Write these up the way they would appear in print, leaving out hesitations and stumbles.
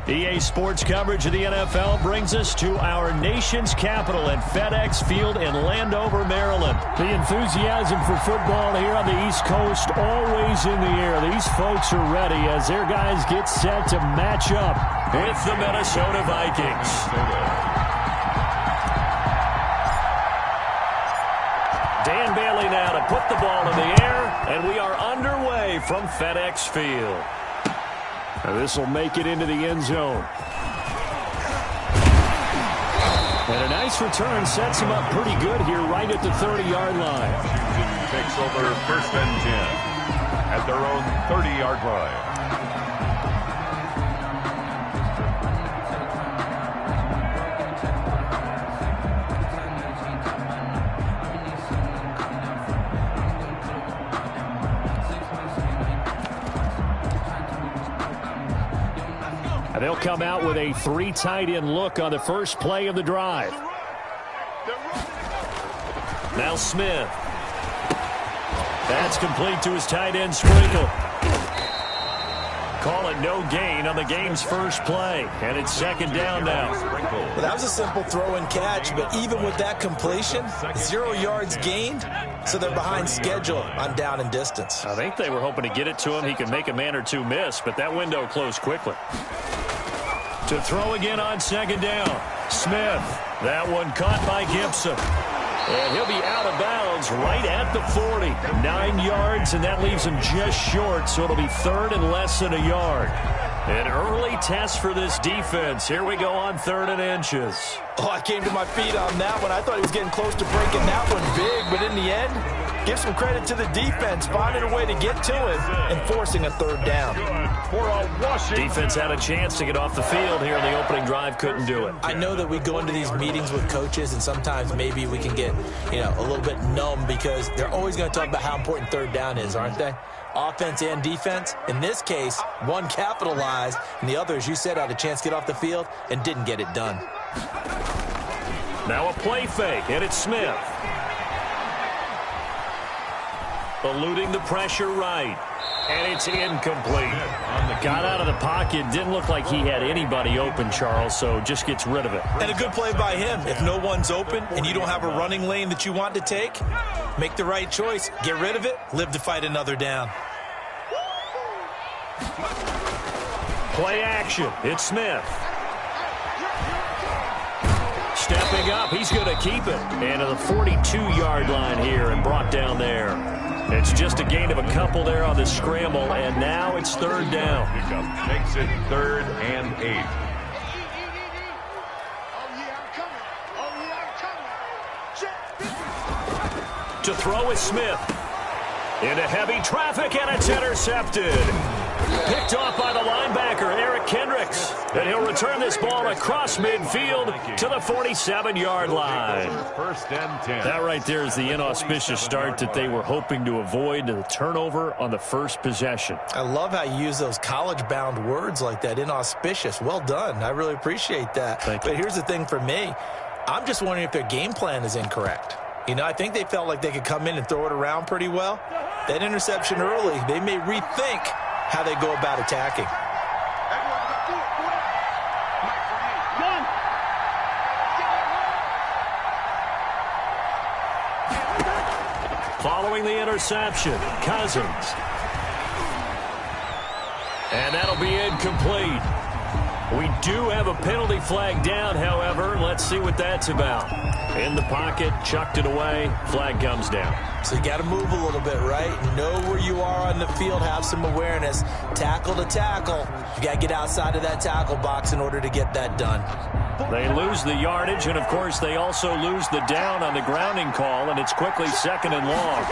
EA Sports coverage of the NFL brings us to our nation's capital at FedEx Field in Landover, Maryland. The enthusiasm for football here on the East Coast always in the air. These folks are ready as their guys get set to match up with the Minnesota Vikings. Dan Bailey now to put the ball in the air, and we are underway from FedEx Field. This will make it into the end zone. And a nice return sets him up pretty good here right at the 30-yard line. Takes over 1st and 10 at their own 30-yard line. They'll come out with a 3 tight end look on the first play of the drive. Now Smith. That's complete to his tight end Sprinkle. Call it no gain on the game's first play. And it's 2nd down now. Well, that was a simple throw and catch, but even with that completion, 0 yards gained, so they're behind schedule on down and distance. I think they were hoping to get it to him. He could make a man or two miss, but that window closed quickly. To throw again on 2nd down. Smith. That one caught by Gibson. And he'll be out of bounds right at the 40. 9 yards, and that leaves him just short, so it'll be 3rd and less than a yard. An early test for this defense. Here we go on 3rd and inches. Oh, I came to my feet on that one. I thought he was getting close to breaking that one big, but in the end, give some credit to the defense, finding a way to get to him and forcing a 3rd down. Defense had a chance to get off the field here in the opening drive, couldn't do it. I know that we go into these meetings with coaches, and sometimes maybe we can get, a little bit numb because they're always going to talk about how important 3rd down is, aren't they? Offense and defense. In this case, one capitalized, and the other, as you said, had a chance to get off the field and didn't get it done. Now a play fake, and it's Smith. Eluding the pressure right. And it's incomplete. Got out of the pocket. Didn't look like he had anybody open, Charles, so just gets rid of it. And a good play by him. If no one's open and you don't have a running lane that you want to take, make the right choice. Get rid of it. Live to fight another down. Play action. It's Smith. Stepping up. He's going to keep it. And to the 42-yard line here and brought down there. It's just a gain of a couple there on the scramble, and now it's 3rd down. Makes it 3rd and 8. To throw is Smith. Into heavy traffic, and it's intercepted. Picked off by the linebacker, Eric Kendricks. And he'll return this ball across midfield to the 47-yard line. 1st and 10. That right there is the inauspicious start that they were hoping to avoid, the turnover on the first possession. I love how you use those college-bound words like that, inauspicious. Well done. I really appreciate that. Thank you. But here's the thing for me. I'm just wondering if their game plan is incorrect. I think they felt like they could come in and throw it around pretty well. That interception early, they may rethink how they go about attacking. Following the interception, Cousins. And that'll be incomplete. We do have a penalty flag down, however. Let's see what that's about. In the pocket, chucked it away, flag comes down. So you got to move a little bit, right? Know where you are on the field, have some awareness. Tackle to tackle. You got to get outside of that tackle box in order to get that done. They lose the yardage, and of course they also lose the down on the grounding call, and it's quickly 2nd and long.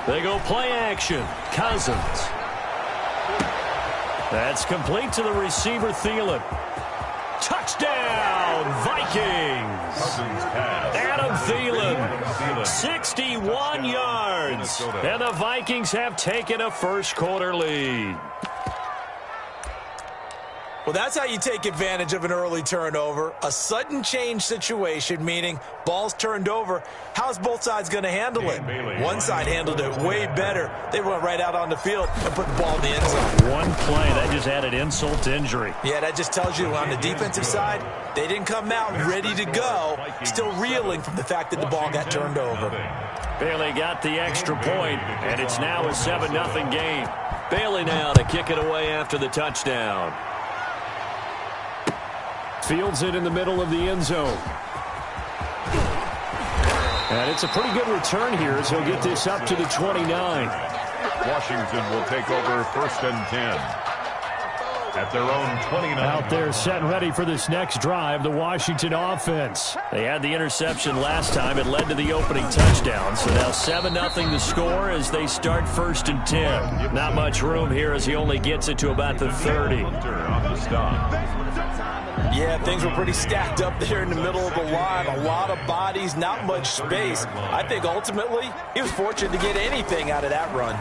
They go play action. Cousins. That's complete to the receiver, Thielen. Touchdown, Vikings! Adam Thielen, 61 yards. And the Vikings have taken a first-quarter lead. Well, that's how you take advantage of an early turnover. A sudden change situation, meaning ball's turned over. How's both sides going to handle it? One side handled it way better. They went right out on the field and put the ball in the end zone. One play, that just added insult to injury. Yeah, that just tells you on the defensive side, they didn't come out ready to go, still reeling from the fact that the ball got turned over. Bailey got the extra point, and it's now a 7-0 game. Bailey now to kick it away after the touchdown. Fields it in the middle of the end zone. And it's a pretty good return here as he'll get this up to the 29. Washington will take over 1st and 10 at their own 29. Out there set and ready for this next drive, the Washington offense. They had the interception last time. It led to the opening touchdown. So now 7-0 the score as they start 1st and 10. Not much room here as he only gets it to about the 30. On the stop. Yeah, things were pretty stacked up there in the middle of the line. A lot of bodies, not much space. I think ultimately he was fortunate to get anything out of that run.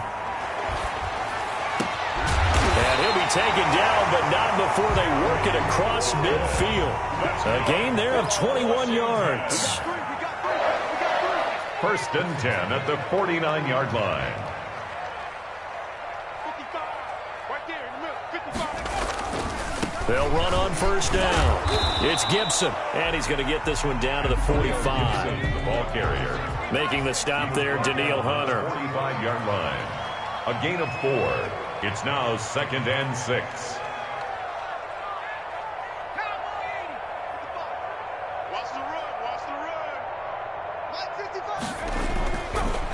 And he'll be taken down, but not before they work it across midfield. A gain there of 21 yards. 1st and 10 at the 49-yard line. They'll run on 1st down. It's Gibson, and he's going to get this one down to the 45. The ball carrier. Making the stop there, Daniil Hunter. 45-yard line. A gain of 4. It's now 2nd and 6.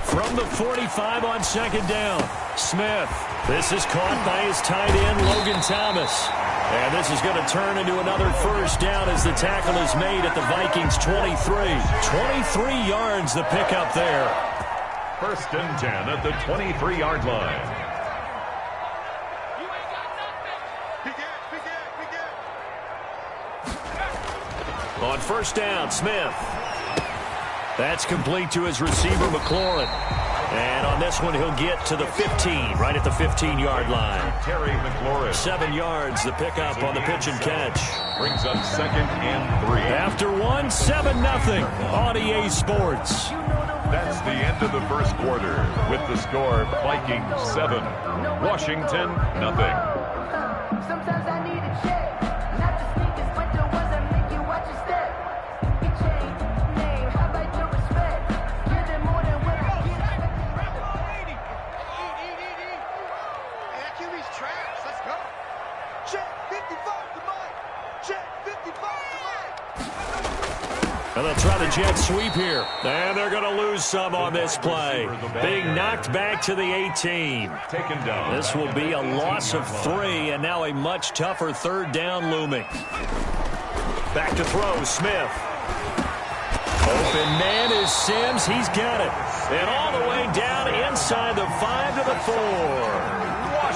From the 45 on 2nd down, Smith. This is caught by his tight end, Logan Thomas. And this is going to turn into another 1st down as the tackle is made at the Vikings' 23. 23 yards the pickup there. 1st and 10 at the 23-yard line. On 1st down, Smith. That's complete to his receiver, McLaurin. And on this one, he'll get to the 15, right at the 15-yard line. Terry McLaurin. 7 yards, the pickup on the pitch and catch. Brings up 2nd and 3. After 7-0 on EA Sports. That's the end of the 1st quarter with the score Vikings 7, Washington nothing. Sometimes I need a check, not the sneakers, but the ones that make you watch your step. Your chain, name, how about your respect? Give them more than what I get. QB's trash. Let's go. Check 55 to Mike. Check 55 to Mike. And they'll try the jet sweep here. And they're going to lose some on this play. Being knocked back to the 18. Taken down. This will be a loss of 3, and now a much tougher 3rd down looming. Back to throw, Smith. Open man is Sims. He's got it. And all the way down inside the 5 to the 4.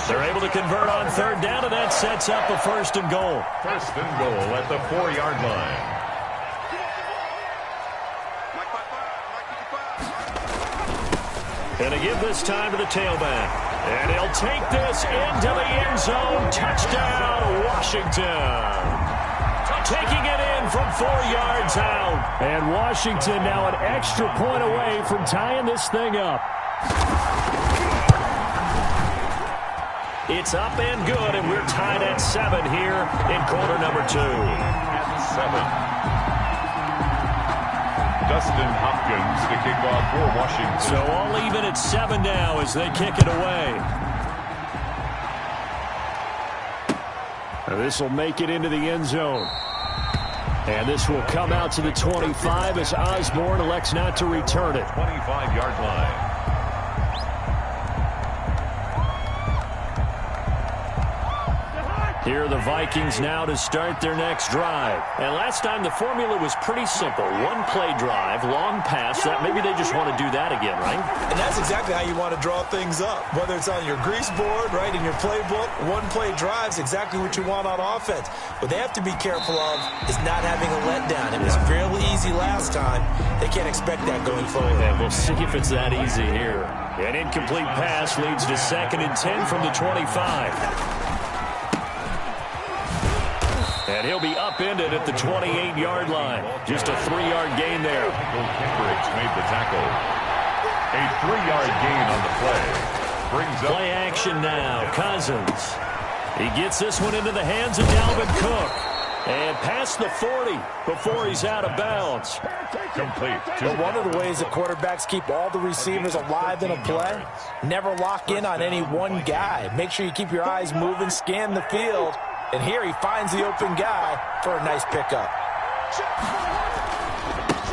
They're able to convert on 3rd down, and that sets up a 1st and goal. 1st and goal at the 4-yard line. And to give this time to the tailback. And he'll take this into the end zone. Touchdown, Washington. Taking it in from 4 yards out. And Washington now an extra point away from tying this thing up. It's up and good, and we're tied at 7 here in quarter number 2. At 7. Dustin Hopkins to kick off for Washington. So all even at 7 now as they kick it away. This will make it into the end zone. And this will come out to the 25 as Osborne elects not to return it. 25-yard line. Here are the Vikings now to start their next drive. And last time the formula was pretty simple. 1-play drive, long pass. Maybe they just want to do that again, right? And that's exactly how you want to draw things up. Whether it's on your grease board, right, in your playbook, 1-play drive's exactly what you want on offense. What they have to be careful of is not having a letdown. It was fairly easy last time. They can't expect that going forward. And we'll see if it's that easy here. An incomplete pass leads to 2nd and 10 from the 25. And he'll be upended at the 28-yard line. Just a 3-yard gain there. Kendricks made the tackle. A 3-yard gain on the play. Brings up play action now. Cousins. He gets this one into the hands of Dalvin Cook. And past the 40 before he's out of bounds. complete. But one of the ways that quarterbacks keep all the receivers alive in a play, never lock in on any one guy. Make sure you keep your eyes moving, scan the field. And here he finds the open guy for a nice pickup.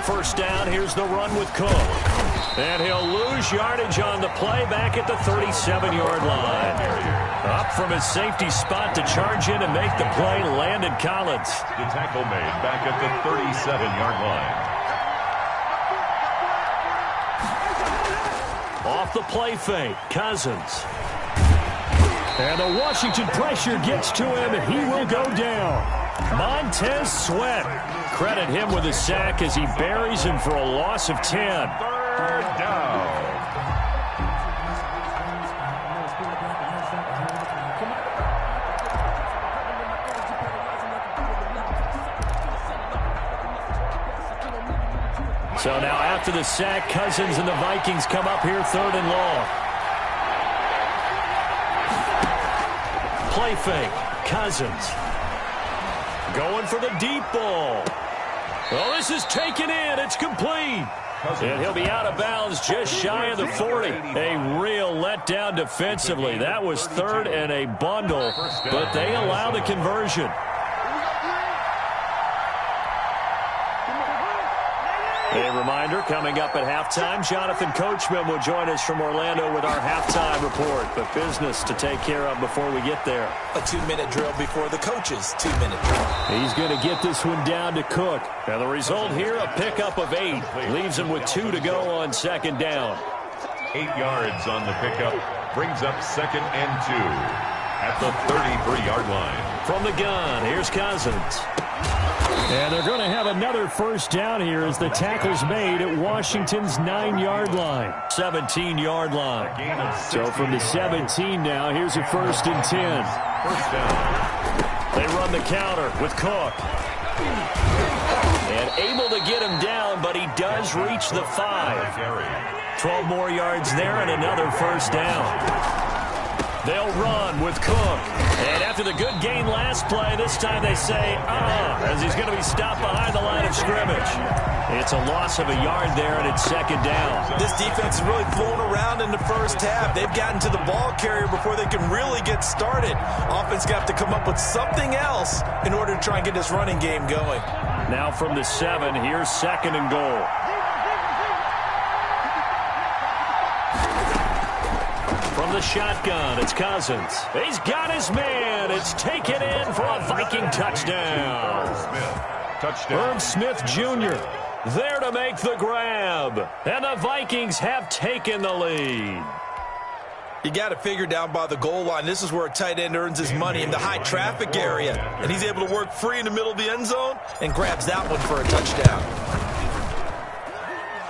First down, here's the run with Cook. And he'll lose yardage on the play back at the 37-yard line. Up from his safety spot to charge in and make the play, Landon Collins. The tackle made back at the 37-yard line. Off the play fake, Cousins. And the Washington pressure gets to him, and he will go down. Montez Sweat. Credit him with a sack as he buries him for a loss of 10. Third down. So now after the sack, Cousins and the Vikings come up here 3rd and long. Play fake, Cousins. Going for the deep ball. Oh, this is taken in. It's complete. And he'll be out of bounds just shy of the 40. A real letdown defensively. That was 3rd and a bundle, but they allow the conversion. A reminder, coming up at halftime, Jonathan Coachman will join us from Orlando with our halftime report. But business to take care of before we get there. A 2-minute drill before the coach's 2-minute drill. He's going to get this one down to Cook. And the result here, a pickup of 8. Leaves him with 2 to go on 2nd down. 8 yards on the pickup. Brings up 2nd and 2 at the 33-yard line. From the gun, here's Cousins. And they're going to have another first down here as the tackle's made at Washington's 9-yard line. 17-yard line. So from the 17 now, here's a 1st and 10. First down. They run the counter with Cook. And able to get him down, but he does reach the 5. 12 more yards there and another first down. They'll run with Cook. And after the good gain last play, this time they say, as he's going to be stopped behind the line of scrimmage. It's a loss of a yard there, and it's 2nd down. This defense is really flown around in the first half. They've gotten to the ball carrier before they can really get started. Offense got to come up with something else in order to try and get this running game going. Now from the 7, here's 2nd and goal. From the shotgun, it's Cousins. He's got his man. It's taken in for a Viking touchdown. Touchdown. Herb Smith Jr. there to make the grab. And the Vikings have taken the lead. You got to figure down by the goal line. This is where a tight end earns his money in the high traffic area. And he's able to work free in the middle of the end zone and grabs that one for a touchdown.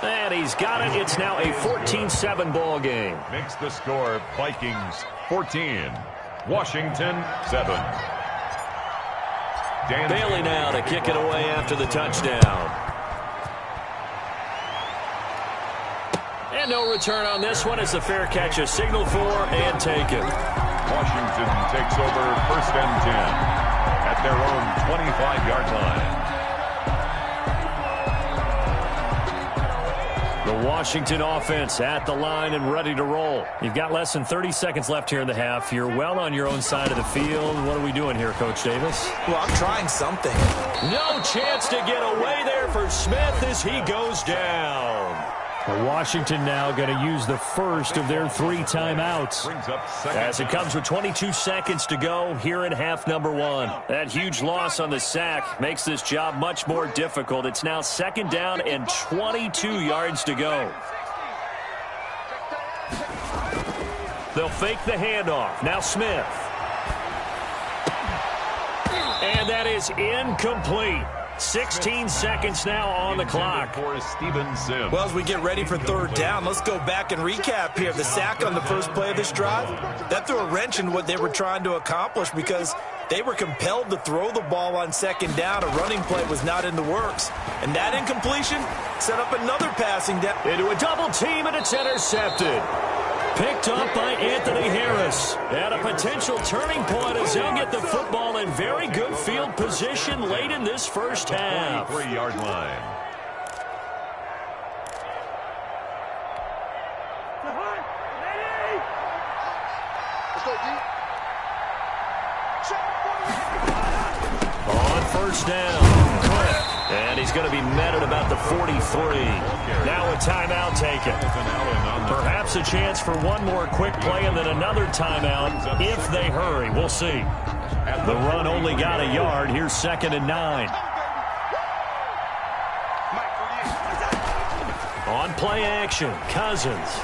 And he's got it. It's now a 14-7 ball game. Makes the score Vikings 14, Washington 7. Bailey now to kick it away after the touchdown. And no return on this one as the fair catch is signaled for and taken. Washington takes over 1st and 10 at their own 25-yard line. The Washington offense at the line and ready to roll. You've got less than 30 seconds left here in the half. You're well on your own side of the field. What are we doing here, Coach Davis? Well, I'm trying something. No chance to get away there for Smith as he goes down. Washington now going to use the first of their 3 timeouts. As it comes with 22 seconds to go here in half number 1. That huge loss on the sack makes this job much more difficult. It's now 2nd down and 22 yards to go. They'll fake the handoff. Now Smith. And that is incomplete. 16 seconds now on the clock. For Steven Sims. Well, as we get ready for 3rd down, let's go back and recap here. The sack on the first play of this drive, that threw a wrench in what they were trying to accomplish because They were compelled to throw the ball on second down. A running play was not in the works. And that incompletion set up another passing down. Into a double team, and it's intercepted. Picked up by Anthony Harris. And a potential turning point as they'll get the football in very good field position late in this first half. 23-yard line. On first down, and he's going to be met at about the 43. Now a timeout taken. Perhaps a chance for one more quick play and then another timeout if they hurry. We'll see. The run only got a yard. Here's 2nd and 9. On play action, Cousins.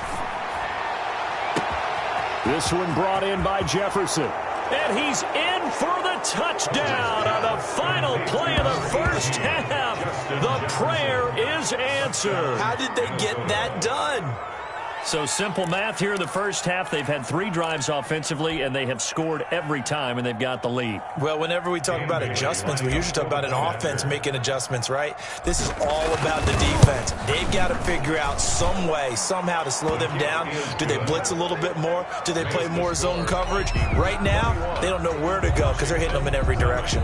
This one brought in by Jefferson. And he's in for the touchdown on the final play of the first half. The prayer is answered. How did they get that done? So simple math here in the first half. They've had 3 drives offensively, and they have scored every time, and they've got the lead. Well, whenever we talk about adjustments, we usually talk about an offense making adjustments, right? This is all about the defense. They've got to figure out some way, somehow to slow them down. Do they blitz a little bit more? Do they play more zone coverage? Right now, they don't know where to go because they're hitting them in every direction.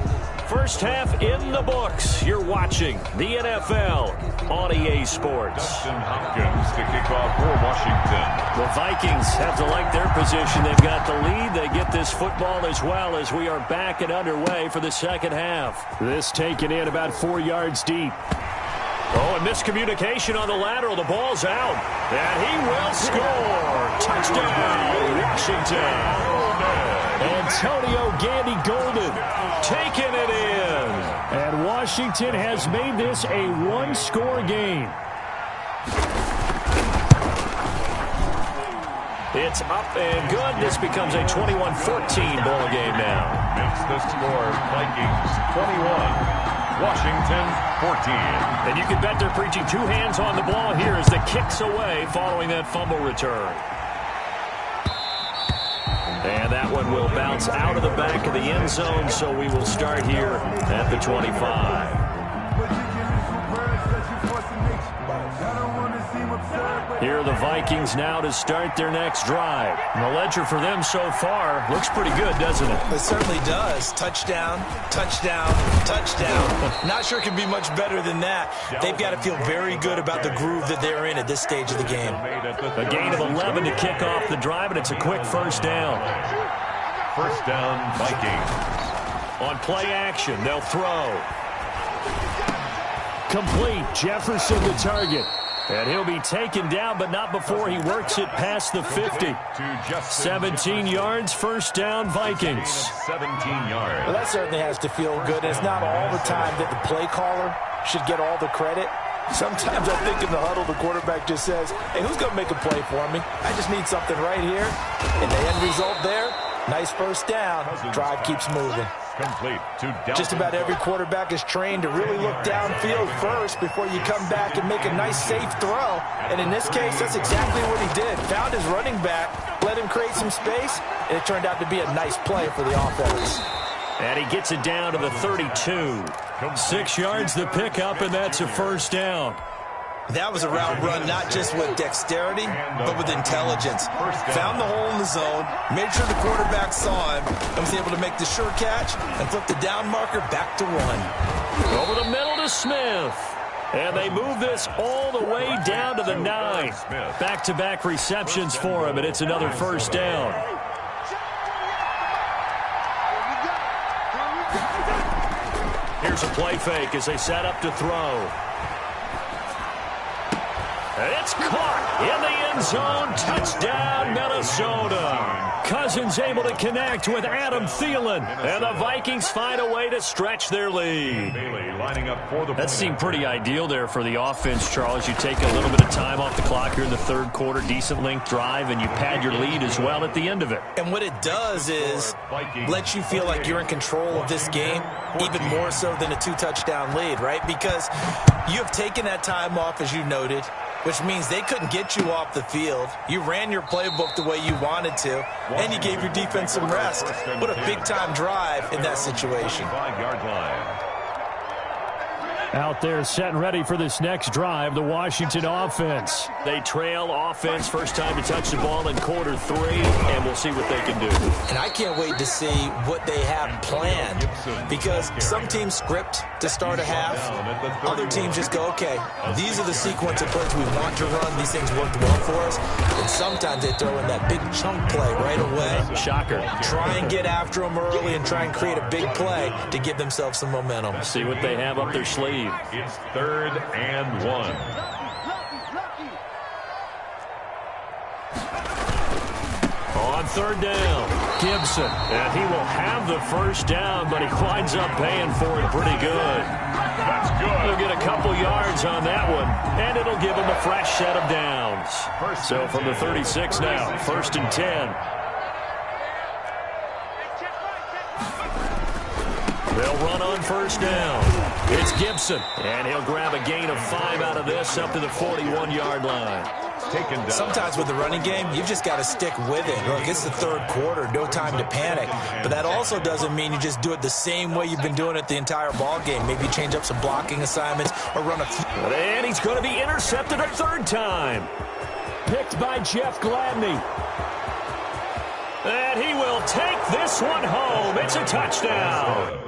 First half in the books. You're watching the NFL on EA Sports. Dustin Hopkins to kick off for Washington. The Vikings have to like their position. They've got the lead. They get this football as well as we are back and underway for the second half. This taken in about 4 yards deep. Oh, and miscommunication on the lateral. The ball's out. And he will score. Touchdown, Washington. Antonio Gandy-Golden taking it in. And Washington has made this a one-score game. It's up and good. This becomes a 21-14 ball game now. Makes the score Vikings 21, Washington 14. And you can bet they're preaching 2 hands on the ball here as the kick's away following that fumble return. And that one will bounce out of the back of the end zone, so we will start here at the 25. Here are the Vikings now to start their next drive. And the ledger for them so far looks pretty good, doesn't it? It certainly does. Touchdown, touchdown, touchdown. Not sure it can be much better than that. They've got to feel very good about the groove that they're in at this stage of the game. A gain of 11 to kick off the drive, and it's a quick first down. First down, Vikings. On play action, they'll throw. Complete. Jefferson the target. And he'll be taken down, but not before he works it past the 50. 17 yards, first down, Vikings. 17 yards. Well, that certainly has to feel good. And it's not all the time that the play caller should get all the credit. Sometimes I think in the huddle, the quarterback just says, hey, who's going to make a play for me? I just need something right here. And the end result there, nice first down. Drive keeps moving. Complete to Just about every quarterback is trained to really look downfield first before you come back and make a nice, safe throw. And in this case, that's exactly what he did. Found his running back, let him create some space, and it turned out to be a nice play for the offense. And he gets it down to the 32. 6 yards the pickup, and that's a first down. That was a route run not just with dexterity, but with intelligence. Found the hole in the zone, made sure the quarterback saw him, and was able to make the sure catch and flip the down marker back to run. Over the middle to Smith. And they move this all the way down to the 9. Back-to-back receptions for him, and it's another first down. Here's a play fake as they set up to throw. And it's caught in the end zone. Touchdown, Minnesota. Cousins able to connect with Adam Thielen. And the Vikings find a way to stretch their lead. That seemed pretty ideal there for the offense, Charles. You take a little bit of time off the clock here in the third quarter, decent length drive, and you pad your lead as well at the end of it. And what it does is let you feel like you're in control of this game, even more so than a 2-touchdown lead, right? Because you have taken that time off, as you noted. which means they couldn't get you off the field. You ran your playbook the way you wanted to, and you gave your defense some rest. What a big-time drive in that situation. 5-yard line. Out there set and ready for this next drive, the Washington offense. They trail offense, first time to touch the ball in quarter 3, and we'll see what they can do. And I can't wait to see what they have planned, because some teams script to start a half. Other teams just go, okay, these are the sequence of plays we want to run. These things worked well for us. And sometimes they throw in that big chunk play right away. Shocker. Try and get after them early and try and create a big play to give themselves some momentum. See what they have up their sleeve. It's 3rd and 1. On 3rd down, Gibson. And he will have the first down, but he winds up paying for it pretty good. That's good. He'll get a couple yards on that one, and it'll give him a fresh set of downs. So from the 36 now, 1st and 10. They'll run on 1st down. It's Gibson, and he'll grab a gain of 5 out of this up to the 41-yard line. Taken down. Sometimes with the running game, you've just got to stick with it. Look, it's the 3rd quarter, no time to panic. But that also doesn't mean you just do it the same way you've been doing it the entire ball game. Maybe change up some blocking assignments or run a few. And he's going to be intercepted a 3rd time. Picked by Jeff Gladney. And he will take this one home. It's a touchdown.